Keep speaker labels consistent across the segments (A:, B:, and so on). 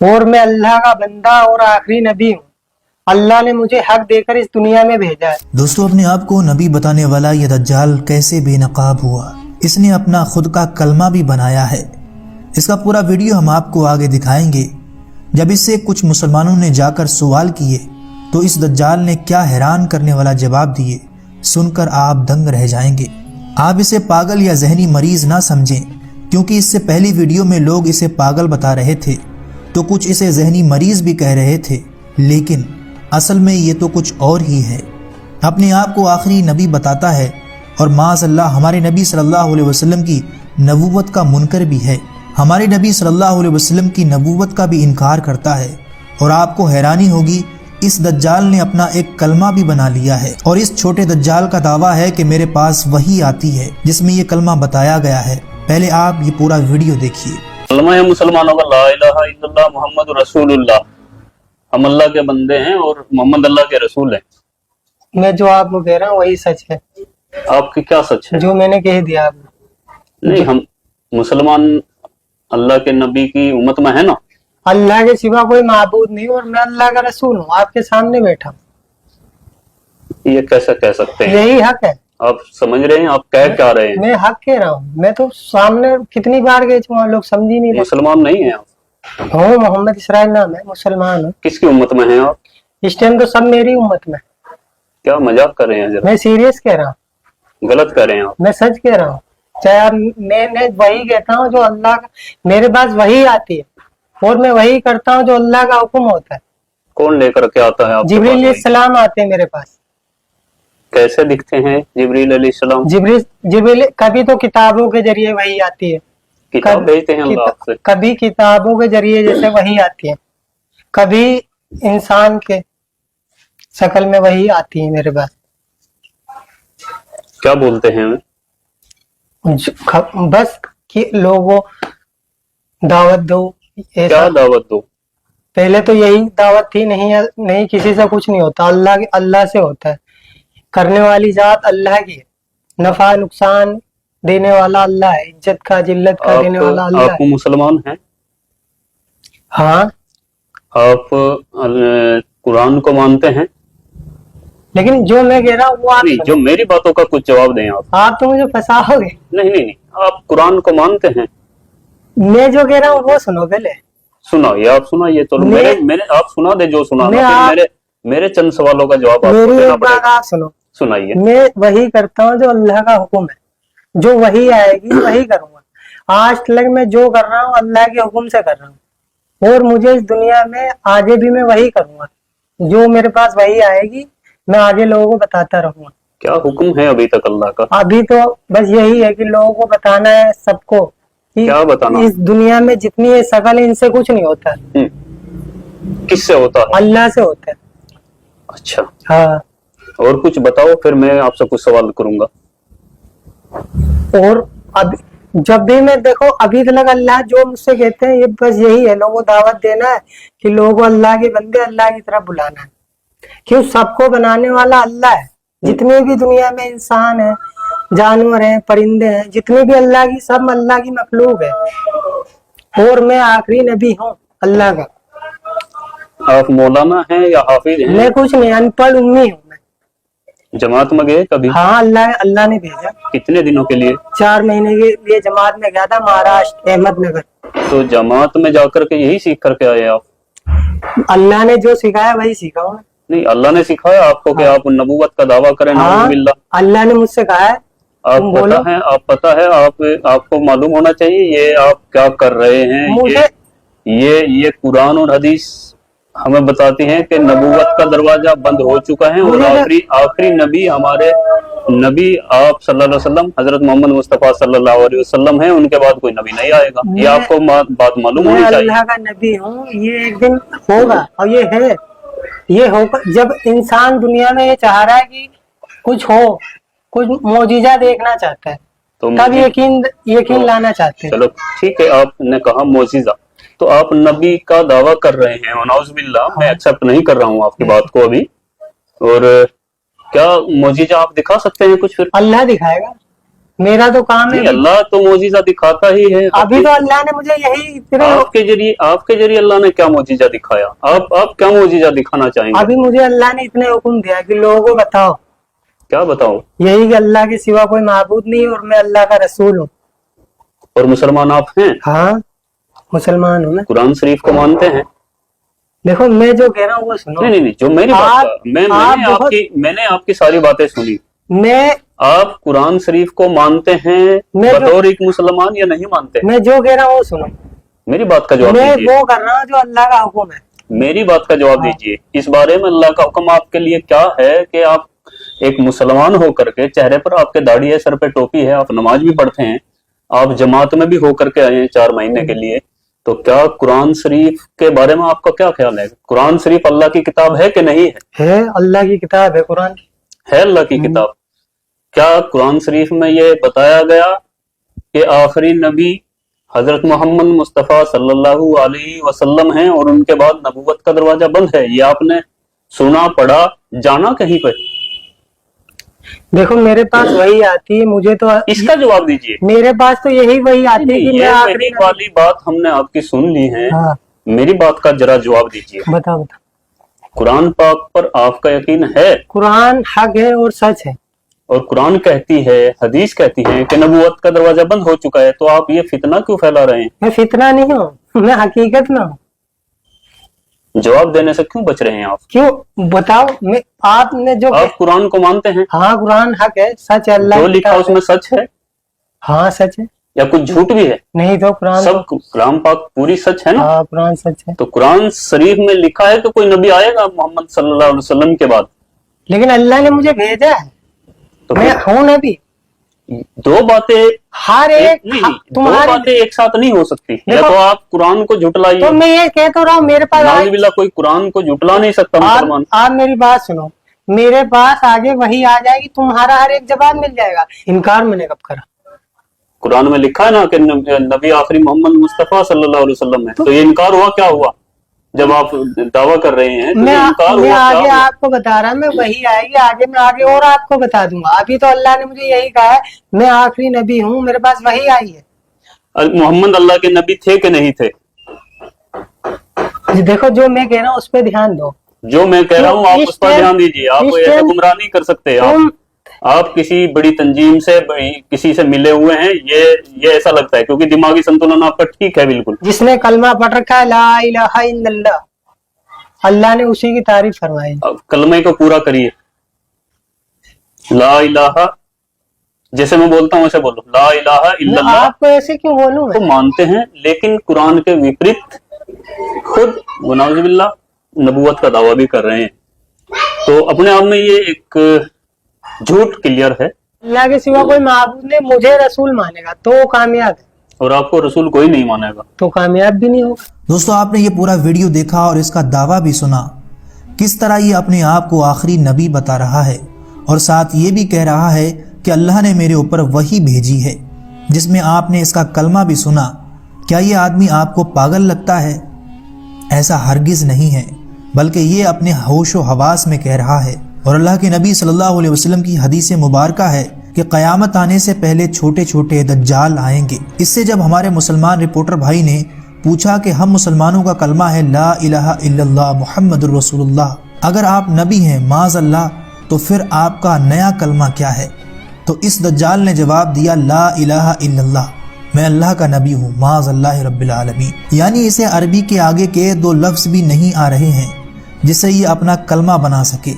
A: اور मैं अल्लाह का बंदा और आखिरी नबी हूँ। अल्लाह ने मुझे हक देकर इस दुनिया में भेजा है।
B: दोस्तों, अपने आप को नबी बताने वाला ये दज्जाल कैसे बेनकाब हुआ, इसने अपना खुद का कलमा भी बनाया है। इसका पूरा वीडियो हम आपको आगे दिखाएंगे। जब इससे कुछ मुसलमानों ने जाकर सवाल किए तो इस दज्जाल ने क्या हैरान करने वाला जवाब दिए, सुनकर आप दंग रह जाएंगे। आप इसे पागल या जहनी मरीज ना समझें, क्योंकि इससे पहली वीडियो में लोग इसे पागल बता रहे थे तो कुछ इसे जहनी मरीज भी कह रहे थे, लेकिन असल में ये तो कुछ और ही है। अपने आप को आखिरी नबी बताता है और माज़अल्लाह हमारे नबी सल्लल्लाहु अलैहि वसल्लम की नबूवत का मुनकर भी है। हमारे नबी सल्लल्लाहु अलैहि वसल्लम की नबूवत का भी इनकार करता है। और आपको हैरानी होगी, इस दज्जाल ने अपना एक कलमा भी बना लिया है। और इस छोटे दज्जाल का दावा है कि मेरे पास वही आती है जिसमें ये कलमा बताया गया है। पहले आप ये पूरा वीडियो देखिए।
C: कलमा है मुसलमानों का, ला इलाहा इल्लल्लाह मुहम्मद रसूलुल्लाह। हम अल्लाह के बंदे हैं और मोहम्मद अल्लाह के रसूल हैं।
A: मैं जो आपको कह रहा हूँ वही सच है।
C: आपकी क्या सच है?
A: जो मैंने कह दिया आपको।
C: नहीं, हम मुसलमान अल्लाह के नबी की उम्मत में है ना।
A: अल्लाह के सिवा कोई माबूद नहीं और मैं अल्लाह का रसूल हूँ, आपके सामने बैठा हूँ।
C: ये कैसे कह सकते हैं?
A: यही हक है।
C: आप समझ रहे हैं आप कह क्या रहे हैं?
A: मैं हक कह रहा हूँ। मैं तो सामने कितनी बार गए वहाँ, लोग समझ ही नहीं रहे।
C: मुसलमान नहीं है आप?
A: हूँ, मोहम्मद इसराइल नाम है, मुसलमान हूँ।
C: किसकी उम्मत में हैं आप?
A: इस टाइम तो सब मेरी उम्मत में।
C: क्या मजाक कर रहे हैं? जरा
A: मैं सीरियस कह रहा हूँ,
C: गलत कर रहे हैं आप।
A: मैं सच कह रहा हूँ। चाहे आप, मैं वही कहता हूँ जो अल्लाह का, मेरे पास वही आती है और मैं वही करता हूँ जो अल्लाह का हुक्म होता है।
C: कौन लेकर के आता है आपके पास?
A: जिब्रील अलैहिस्सलाम आते हैं मेरे पास।
C: कैसे दिखते हैं जिब्रील अलैहिस्सलाम?
A: जिब्रील कभी तो किताबों के जरिए वही आती है,
C: किताब भेजते हैं अल्लाह आपसे।
A: कभी किताबों के जरिए जैसे वही आती है, कभी इंसान के शक्ल में वही आती है मेरे पास।
C: क्या बोलते हैं?
A: बस कि लोगों दावत दो।
C: क्या दावत दो?
A: पहले तो यही दावत थी, नहीं किसी से कुछ नहीं होता, अल्लाह से होता है। करने वाली जात अल्लाह की है, नफा नुकसान देने वाला अल्लाह है, इज्जत का जिल्लत का देने वाला अल्लाह
C: आप
A: है।
C: मुसलमान हैं?
A: हाँ।
C: आप कुरान को मानते हैं?
A: लेकिन जो मैं कह रहा हूँ वो आप
C: नहीं, जो मेरी बातों का कुछ जवाब दें आप।
A: आप तो मुझे फंसाओगे।
C: नहीं नहीं नहीं, आप कुरान को मानते हैं?
A: मैं जो कह रहा हूँ वो सुनो पहले।
C: सुनाइए, आप सुनाइए तो। मेरे आप सुना दे जो सुनाना, फिर मेरे चंद सवालों का जवाब आपको
A: मेरी
C: देना
A: एक बात
C: पड़ेगा।
A: आप सुनो।
C: सुनाइए।
A: मैं वही करता हूँ जो अल्लाह का हुक्म है, जो वही आएगी वही करूंगा। आज तक मैं जो कर रहा हूँ अल्लाह के हुक्म से कर रहा हूँ और मुझे इस दुनिया में आगे भी मैं वही करूंगा। जो मेरे पास वही आएगी मैं आगे लोगों को बताता रहूंगा।
C: क्या हुक्म है अभी तक अल्लाह का?
A: अभी तो बस यही है कि लोगों को बताना है सबको कि
C: क्या बताना?
A: इस दुनिया में जितनी ये शकल है इनसे कुछ नहीं होता।
C: किससे होता है?
A: अल्लाह से होता है।
C: अच्छा,
A: हाँ।
C: और कुछ बताओ, फिर मैं आपसे कुछ सवाल करूंगा।
A: और अब जब भी मैं देखो अभी तक अल्लाह जो मुझसे कहते हैं ये बस यही है, लोगों को दावत देना है कि लोगों को अल्लाह के बंदे अल्लाह की तरफ बुलाना है। क्यों? सबको बनाने वाला अल्लाह है। जितने भी दुनिया में इंसान है, जानवर हैं, परिंदे हैं, जितने भी अल्लाह की, सब अल्लाह की मखलूक है और मैं आखिरी नबी हूँ अल्लाह का।
C: आप मौलाना हैं या हाफिज हैं?
A: मैं कुछ नहीं, अनपढ़ उम्मी हूँ मैं।
C: जमात में गए कभी?
A: हाँ, अल्लाह ने भेजा।
C: कितने दिनों के लिए?
A: 4 महीने के लिए जमात में गया था, महाराष्ट्र अहमदनगर।
C: तो जमात में जाकर के यही सीख करके आए आप?
A: अल्लाह ने जो सिखाया वही सीखा हूँ।
C: नहीं, अल्लाह ने सिखाया आपको कि आप नबूवत का दावा करें?
A: हाँ, अल्लाह ने मुझसे कहा है।
C: आप पता है आपको मालूम होना चाहिए ये आप क्या कर रहे हैं।
A: मुझे
C: ये कुरान और हदीस हमें बताती हैं कि नबूवत का दरवाजा बंद हो चुका है और आखिरी नबी हमारे नबी आप सल्लल्लाहु अलैहि वसल्लम हजरत मोहम्मद मुस्तफा सल्लल्लाहु अलैहि वसल्लम है। उनके बाद कोई नबी नहीं आएगा। ये आपको बात मालूम होनी चाहिए।
A: अल्लाह का नबी हूँ, ये एक दिन होगा और ये है, ये होगा। जब इंसान दुनिया में ये चाह रहा है कि कुछ हो, कुछ मौजिजा देखना चाहता है,
C: तो
A: तब यकीन लाना चाहते हैं।
C: चलो ठीक है, आपने कहा मौजिजा, तो आप नबी का दावा कर रहे हैं। वनाउज़ुबिल्लाह, मैं एक्सेप्ट नहीं कर रहा हूँ आपकी बात को अभी। और क्या मौजिजा आप दिखा सकते हैं कुछ? फिर
A: अल्लाह दिखाएगा। मेरा तो काम है।
C: नहीं, अल्लाह तो मोजीजा दिखाता ही है।
A: अभी तो अल्लाह ने मुझे यही तेरे
C: आपके जरिए अल्लाह ने क्या मोजीजा दिखाया? आप क्या मोजीजा दिखाना चाहेंगे?
A: अभी मुझे अल्लाह ने इतने हुक्म दिया कि लोगों को बताओ,
C: क्या बताओ?
A: यही कि अल्लाह के सिवा कोई माबूद नहीं और मैं अल्लाह का रसूल हूँ।
C: और मुसलमान आप हैं?
A: हाँ, मुसलमान हूँ मैं।
C: कुरान शरीफ को मानते हैं?
A: देखो मैं जो कह रहा हूँ वो सुनो।
C: नहीं, जो मेरी बात
A: आप
C: मैंने आपकी सारी बातें सुनी।
A: मैं
C: आप कुरान शरीफ को मानते हैं बतौर एक मुसलमान या नहीं मानते?
A: मैं जो कह रहा हूँ वो सुनो।
C: मेरी बात का जवाब
A: मैं
C: दीजिए।
A: वो कर रहा हूँ जो अल्लाह का हुक्म है।
C: मेरी बात का जवाब दीजिए। इस बारे में अल्लाह का हुक्म आपके लिए क्या है कि आप एक मुसलमान होकर के, चेहरे पर आपके दाढ़ी है, सर पे टोपी है, आप नमाज भी पढ़ते हैं, आप जमात में भी होकर के आए हैं 4 महीने के लिए, तो क्या कुरान शरीफ के बारे में आपका क्या ख्याल है? कुरान शरीफ अल्लाह की किताब है कि नहीं है?
A: है, अल्लाह की किताब है कुरान।
C: है अल्लाह की किताब। क्या कुरान शरीफ में ये बताया गया कि आखिरी नबी हजरत मोहम्मद मुस्तफ़ा सल्लल्लाहु अलैहि वसल्लम हैं और उनके बाद नबूवत का दरवाजा बंद है? ये आपने सुना, पढ़ा, जाना कहीं पे?
A: देखो मेरे पास वही आती है, मुझे तो
C: इसका जवाब दीजिए।
A: मेरे पास तो यही वही आती है कि मैं
C: ये
A: आखिरी
C: मेरी वाली बात हमने आपकी सुन ली है।
A: हाँ,
C: मेरी बात का जरा जवाब दीजिए।
A: बताओ।
C: कुरान पाक पर आपका यकीन है?
A: कुरान हक है और सच है।
C: और कुरान कहती है, हदीस कहती है कि नबूवत का दरवाजा बंद हो चुका है, तो आप ये फितना क्यों फैला रहे हैं?
A: मैं फितना नहीं हूँ, मैं हकीकत में हूँ।
C: जवाब देने से क्यों बच रहे हैं आप?
A: क्यों बताओ? मैं आपने जो
C: आप कुरान को मानते हैं?
A: हाँ, कुरान हक है, सच है, अल्लाह
C: जो
A: की
C: लिखा
A: किताब
C: उसमें सच है
A: हाँ सच है।
C: या कुछ झूठ भी है?
A: नहीं तो कुरान
C: सब कुरान पाक पूरी सच है ना?
A: हाँ, कुरान सच है।
C: तो कुरान शरीफ में लिखा है कि कोई नबी आएगा मोहम्मद सल्लल्लाहु अलैहि वसल्लम के बाद?
A: लेकिन अल्लाह ने मुझे भेजा है,
C: तो
A: मैं
C: फिर
A: हूँ नबी।
C: दो बातें
A: हर एक
C: नहीं, दो
A: तुम्हारे
C: बातें एक साथ नहीं हो सकती। या
A: देखो,
C: तो आप कुरान को झुटलाइए।
A: तो मैं ये कह तो रहा हूँ, मेरे पास
C: नाउजुबिल्लाह, कोई कुरान को झुटला नहीं सकता मुसलमान।
A: आप मेरी बात सुनो, मेरे पास आगे वही आ जाएगी, तुम्हारा हर एक जवाब मिल जाएगा। इनकार मैंने कब करा?
C: कुरान में लिखा है ना कि नबी आखिरी मोहम्मद मुस्तफा सल्लल्लाहु अलैहि वसल्लम है, तो ये इनकार हुआ क्या हुआ? जब आप दावा कर रहे हैं तो
A: मैं
C: इनकार हुआ
A: आगे
C: क्या हुआ?
A: आपको बता रहा, मैं वही आएगी आगे, मैं आगे और आपको बता दूंगा। अभी तो अल्लाह ने मुझे यही कहा है, मैं आखिरी नबी हूँ, मेरे पास वही आई है।
C: मोहम्मद अल्लाह के नबी थे कि नहीं थे?
A: देखो जो मैं कह रहा हूँ उस पर ध्यान दो।
C: जो मैं कह रहा हूँ आप
A: इस
C: उस पर
A: टाइम-
C: ध्यान दीजिए। आप
A: इस
C: ऐसे
A: टाइम-
C: गुमराह नहीं कर सकते।
A: तुम
C: आप किसी बड़ी तंजीम से, किसी से मिले हुए हैं, ये ऐसा लगता है, क्योंकि दिमागी संतुलन आपका ठीक है बिल्कुल।
A: जिसने कलमा पढ़ रखा है ला इलाहा इल्लल्लाह, अल्लाह ने उसी की तारीफ फरमाई।
C: अब कलमे को पूरा करिए। ला इलाहा, जैसे मैं बोलता हूँ वैसे बोलो, ला इलाहा
A: मैं
C: इल्लल्लाह।
A: आपको ऐसे क्यों बोलूं
C: तो
A: मैं?
C: मानते हैं, लेकिन कुरान के विपरीत खुद वनाउजुबिल्लाह नबूवत का दावा भी कर रहे हैं। तो अपने आप में ये एक झूठ क्लियर है।
A: अल्लाह के सिवा कोई माबूद नहीं, मुझे रसूल मानेगा तो वो कामयाब है,
C: और आपको रसूल कोई नहीं मानेगा
A: तो कामयाब भी नहीं होगा।
B: दोस्तों, आपने ये पूरा वीडियो देखा और इसका दावा भी सुना, किस तरह ये अपने आप को आखिरी नबी बता रहा है और साथ ये भी कह रहा है कि अल्लाह ने मेरे ऊपर वही भेजी है, जिसमें आपने इसका कलमा भी सुना। क्या ये आदमी आपको पागल लगता है? ऐसा हरगिज नहीं है, बल्कि ये अपने होशो हवास में कह रहा है। और अल्लाह के नबी सल्लल्लाहु अलैहि वसल्लम की हदीस मुबारका है कि क़यामत आने से पहले छोटे छोटे दज्जाल आएंगे। इससे जब हमारे मुसलमान रिपोर्टर भाई ने पूछा कि हम मुसलमानों का कलमा है ला इलाहा इल्लल्लाह मुहम्मदुर रसूलुल्लाह, अगर आप नबी हैं माज़ अल्लाह, तो फिर आपका नया कलमा क्या है? तो इस दज्जाल ने जवाब दिया ला इलाहा इल्लल्लाह, मैं अल्लाह का नबी हूँ माज़ अल्लाह रब्बिल आलमीन। यानी इसे अरबी के आगे के 2 लफ्ज़ भी नहीं आ रहे हैं जिससे ये अपना कलमा बना सके।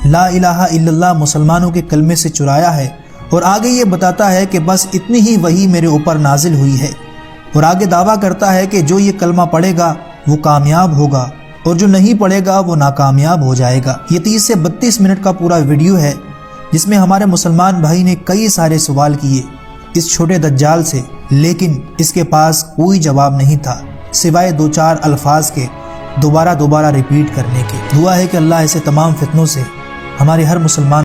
B: ला इलाहा इल्लल्लाह मुसलमानों के कलमे से चुराया है और आगे ये बताता है कि बस इतनी ही वही मेरे ऊपर नाजिल हुई है। और आगे दावा करता है कि जो ये कलमा पढ़ेगा वो कामयाब होगा और जो नहीं पढ़ेगा वो नाकामयाब हो जाएगा। ये 30 से 32 मिनट का पूरा वीडियो है जिसमें हमारे मुसलमान भाई ने कई सारे सवाल किए इस छोटे दज्जाल से, लेकिन इसके पास कोई जवाब नहीं था सिवाय 2-4 अल्फाज के दोबारा रिपीट करने के। दुआ है कि अल्लाह ऐसे तमाम फितनों से हमारे हर मुसलमान